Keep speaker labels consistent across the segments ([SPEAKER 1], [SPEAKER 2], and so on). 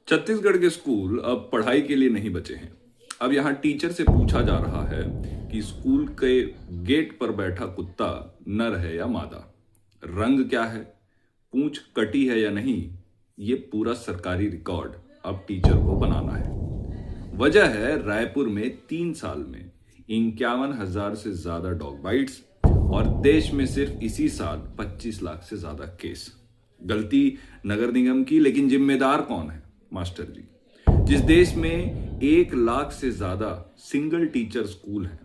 [SPEAKER 1] छत्तीसगढ़ के स्कूल अब पढ़ाई के लिए नहीं बचे हैं। अब यहाँ टीचर से पूछा जा रहा है कि स्कूल के गेट पर बैठा कुत्ता नर है या मादा, रंग क्या है, पूंछ कटी है या नहीं। ये पूरा सरकारी रिकॉर्ड अब टीचर को बनाना है। वजह है रायपुर में 3 साल में 51,000 से ज्यादा डॉग बाइट्स और देश में सिर्फ इसी साल 25 लाख से ज्यादा केस। गलती नगर निगम की, लेकिन जिम्मेदार कौन है? मास्टर जी। जिस देश में 1 लाख से ज्यादा सिंगल टीचर स्कूल हैं,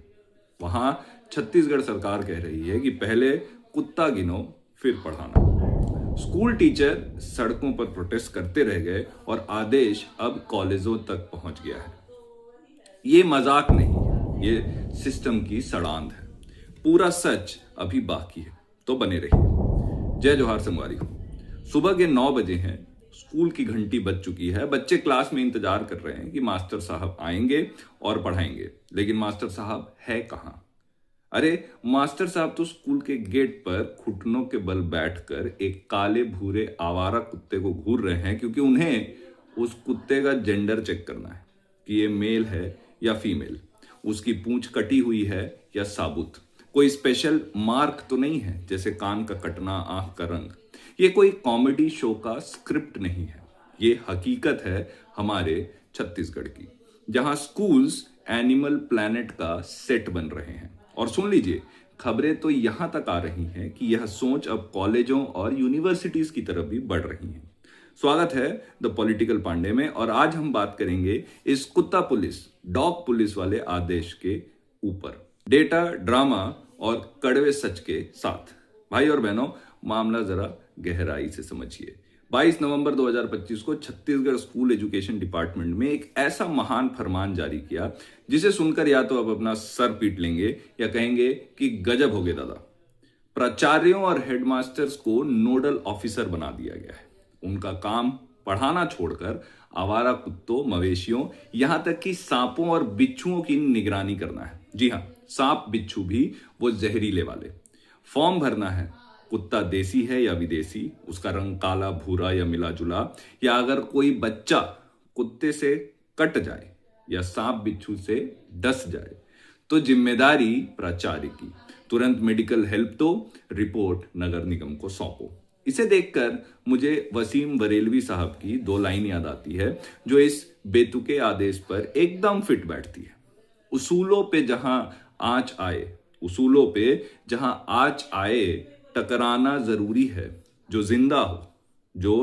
[SPEAKER 1] वहां छत्तीसगढ़ सरकार कह रही है कि पहले कुत्ता गिनो फिर पढ़ाना। स्कूल टीचर सड़कों पर प्रोटेस्ट करते रह गए और आदेश अब कॉलेजों तक पहुंच गया है। ये मजाक नहीं है, ये सिस्टम की सड़ांध है। पूरा सच अभी बाकी है, तो बने रहिए। जय जोहार संगवारी हो। सुबह के 9 बजे हैं, स्कूल की घंटी बज चुकी है। बच्चे क्लास में इंतजार कर रहे हैं कि मास्टर साहब आएंगे और पढ़ाएंगे, लेकिन मास्टर साहब है कहां? अरे मास्टर साहब तो स्कूल के गेट पर घुटनों के बल बैठकर एक काले भूरे आवारा कुत्ते को घूर रहे हैं, क्योंकि उन्हें उस कुत्ते का जेंडर चेक करना है कि ये मेल है या फीमेल, उसकी पूंछ कटी हुई है या साबुत, कोई स्पेशल मार्क तो नहीं है जैसे कान का कटना, आंख का रंग। ये कोई कॉमेडी शो का स्क्रिप्ट नहीं है, ये हकीकत है हमारे छत्तीसगढ़ की, जहां स्कूल्स एनिमल प्लैनेट का सेट बन रहे हैं। और सुन लीजिए, खबरें तो यहां तक आ रही हैं कि यह सोच अब कॉलेजों और यूनिवर्सिटीज की तरफ भी बढ़ रही है। स्वागत है द पॉलिटिकल पांडे में, और आज हम बात करेंगे इस कुत्ता पुलिस, डॉग पुलिस वाले आदेश के ऊपर, डेटा, ड्रामा और कड़वे सच के साथ। भाई और बहनों, मामला जरा गहराई से समझिए। 22 नवंबर 2025 को छत्तीसगढ़ स्कूल एजुकेशन डिपार्टमेंट में एक ऐसा महान फरमान जारी किया जिसे सुनकर या तो आप अपना सर पीट लेंगे या कहेंगे कि गजब हो गया दादा। प्राचार्यों और हेडमास्टर्स को नोडल ऑफिसर बना दिया गया है। उनका काम पढ़ाना छोड़कर आवारा कुत्तों, मवेशियों, यहां तक कि सांपों और बिच्छुओं की निगरानी करना है। जी हां, सांप बिच्छू भी, वो जहरीले वाले। फॉर्म भरना है, कुत्ता देसी है या विदेशी, उसका रंग काला, भूरा या मिला जुला, या अगर कोई बच्चा कुत्ते से कट जाए या सांप बिच्छू से डस जाए तो जिम्मेदारी प्राचार्य की। तुरंत मेडिकल हेल्प दो, रिपोर्ट नगर निगम को सौंपो। इसे देखकर मुझे वसीम बरेलवी साहब की 2 लाइन याद आती है, जो इस बेतुके आदेश पर एकदम फिट बैठती है। उसूलों पे जहां आंच आए, उसूलों पे जहां आंच आए, टकराना जरूरी है। जो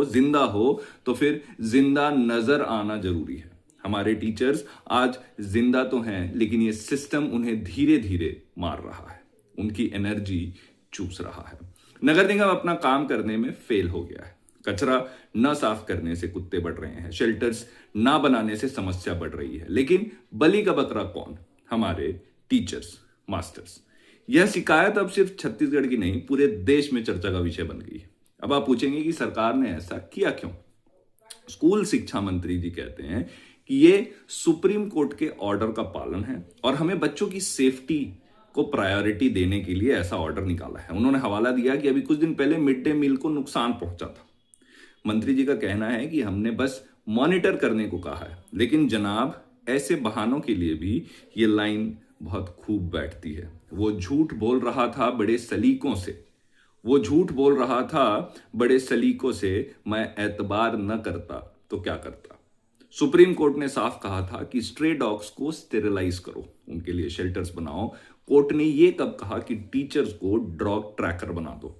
[SPEAKER 1] जिंदा हो तो फिर जिंदा नजर आना जरूरी है। हमारे टीचर्स आज जिंदा तो हैं, लेकिन ये सिस्टम उन्हें धीरे धीरे मार रहा है, उनकी एनर्जी चूस रहा है। नगर निगम अपना काम करने में फेल हो गया है। कचरा न साफ करने से कुत्ते बढ़ रहे हैं, शेल्टर्स ना बनाने से समस्या बढ़ रही है, लेकिन बलि का बकरा कौन? हमारे टीचर्स, मास्टर्स। यह शिकायत अब सिर्फ छत्तीसगढ़ की नहीं, पूरे देश में चर्चा का विषय बन गई है। अब आप पूछेंगे कि सरकार ने ऐसा किया क्यों? स्कूल शिक्षा मंत्री जी कहते हैं कि ये सुप्रीम कोर्ट के ऑर्डर का पालन है और हमें बच्चों की सेफ्टी को प्रायोरिटी देने के लिए ऐसा ऑर्डर निकाला है। उन्होंने हवाला दिया कि अभी कुछ दिन पहले मिड डे मील को नुकसान पहुंचा था। मंत्री जी का कहना है कि हमने बस मॉनिटर करने को कहा है, लेकिन जनाब, ऐसे बहानों के लिए भी ये लाइन बहुत खूब बैठती है। वो झूठ बोल रहा था बड़े सलीकों से, मैं एतबार न करता तो क्या करता। सुप्रीम कोर्ट ने साफ कहा था कि स्ट्रे डॉग्स को स्टेरिलाइज करो, उनके लिए शेल्टर्स बनाओ। कोर्ट ने यह कब कहा कि टीचर्स को डॉग ट्रैकर बना दो।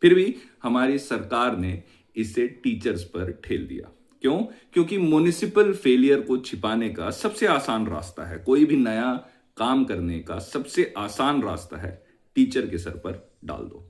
[SPEAKER 1] फिर भी हमारी सरकार ने इसे टीचर्स पर ठेल दिया। क्यों? क्योंकि म्युनिसिपल फेलियर को छिपाने का सबसे आसान रास्ता है, कोई भी नया काम करने का सबसे आसान रास्ता है, टीचर के सर पर डाल दो।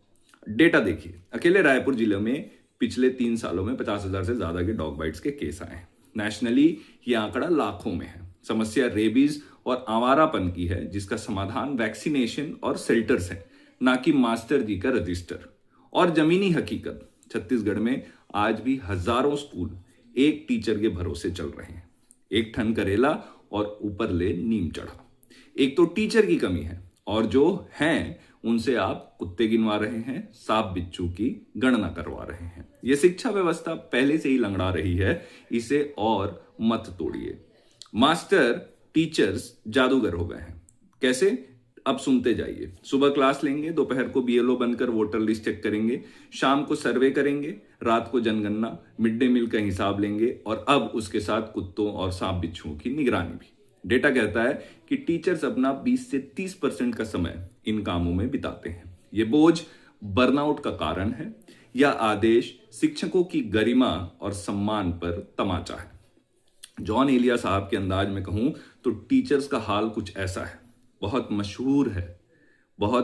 [SPEAKER 1] डेटा देखिए, अकेले रायपुर जिले में पिछले 3 सालों में 50,000 से ज्यादा के डॉग बाइट्स के केस आए हैं। नेशनली ये आंकड़ा लाखों में है। समस्या रेबीज और आवारापन की है, जिसका समाधान वैक्सीनेशन और शेल्टर्स है, ना कि मास्टर जी का रजिस्टर। और जमीनी हकीकत, छत्तीसगढ़ में आज भी हजारों स्कूल एक टीचर के भरोसे चल रहे हैं। एक ठन करेला और ऊपर ले नीम चढ़ा। एक तो टीचर की कमी है, और जो हैं उनसे आप कुत्ते गिनवा रहे हैं, सांप बिच्छू की गणना करवा रहे हैं। ये शिक्षा व्यवस्था पहले से ही लंगड़ा रही है, इसे और मत तोड़िए। मास्टर टीचर्स जादूगर हो गए हैं। कैसे? अब सुनते जाइए। सुबह क्लास लेंगे, दोपहर को बीएलओ बनकर वोटर लिस्ट चेक करेंगे, शाम को सर्वे करेंगे, रात को जनगणना, मिड डे मील का हिसाब लेंगे और अब उसके साथ कुत्तों और सांप बिच्छुओं की निगरानी भी। डेटा कहता है कि टीचर्स अपना 20 से 30% का समय इन कामों में बिताते हैं। ये बोझ बर्नआउट का कारण है या आदेश शिक्षकों की गरिमा और सम्मान पर तमाचा है? जॉन एलिया साहब के अंदाज में कहूं तो टीचर्स का हाल कुछ ऐसा है। बहुत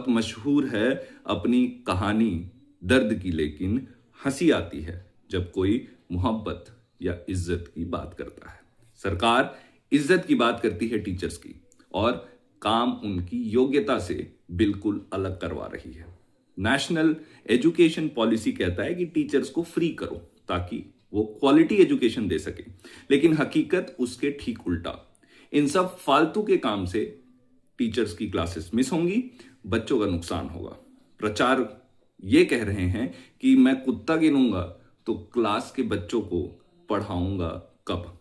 [SPEAKER 1] मशहूर है अपनी कहानी दर्द की, लेकिन हंसी आती है जब कोई मोहब्बत या इज्जत की बात करता है। सरकार इज्जत की बात करती है टीचर्स की और काम उनकी योग्यता से बिल्कुल अलग करवा रही है। नेशनल एजुकेशन पॉलिसी कहता है कि टीचर्स को फ्री करो ताकि वो क्वालिटी एजुकेशन दे सके, लेकिन हकीकत उसके ठीक उल्टा। इन सब फालतू के काम से टीचर्स की क्लासेस मिस होंगी, बच्चों का नुकसान होगा। प्रचार ये कह रहे हैं कि मैं कुत्ता गिनूंगा तो क्लास के बच्चों को पढ़ाऊंगा कब?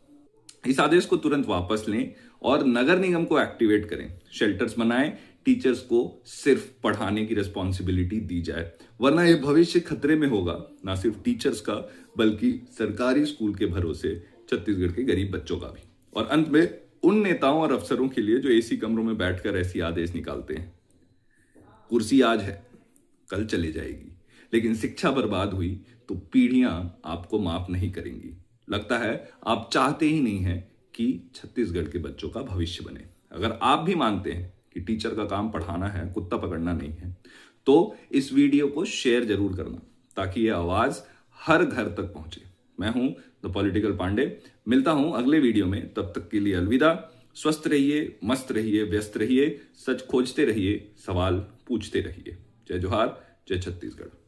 [SPEAKER 1] इस आदेश को तुरंत वापस लें और नगर निगम को एक्टिवेट करें, शेल्टर्स बनाएं, टीचर्स को सिर्फ पढ़ाने की रिस्पॉन्सिबिलिटी दी जाए, वरना यह भविष्य खतरे में होगा, ना सिर्फ टीचर्स का बल्कि सरकारी स्कूल के भरोसे छत्तीसगढ़ के गरीब बच्चों का भी। और अंत में उन नेताओं और अफसरों के लिए जो एसी कमरों में बैठकर ऐसी आदेश निकालते हैं, कुर्सी आज है कल चले जाएगी, लेकिन शिक्षा बर्बाद हुई तो पीढ़ियां आपको माफ नहीं करेंगी। लगता है आप चाहते ही नहीं हैं कि छत्तीसगढ़ के बच्चों का भविष्य बने। अगर आप भी मानते हैं कि टीचर का काम पढ़ाना है, कुत्ता पकड़ना नहीं है, तो इस वीडियो को शेयर जरूर करना ताकि यह आवाज हर घर तक पहुंचे। मैं हूं द पॉलिटिकल पांडे, मिलता हूं अगले वीडियो में। तब तक के लिए अलविदा। स्वस्थ रहिए, मस्त रहिए, व्यस्त रहिए, सच खोजते रहिए, सवाल पूछते रहिए। जय जोहार, जय छत्तीसगढ़।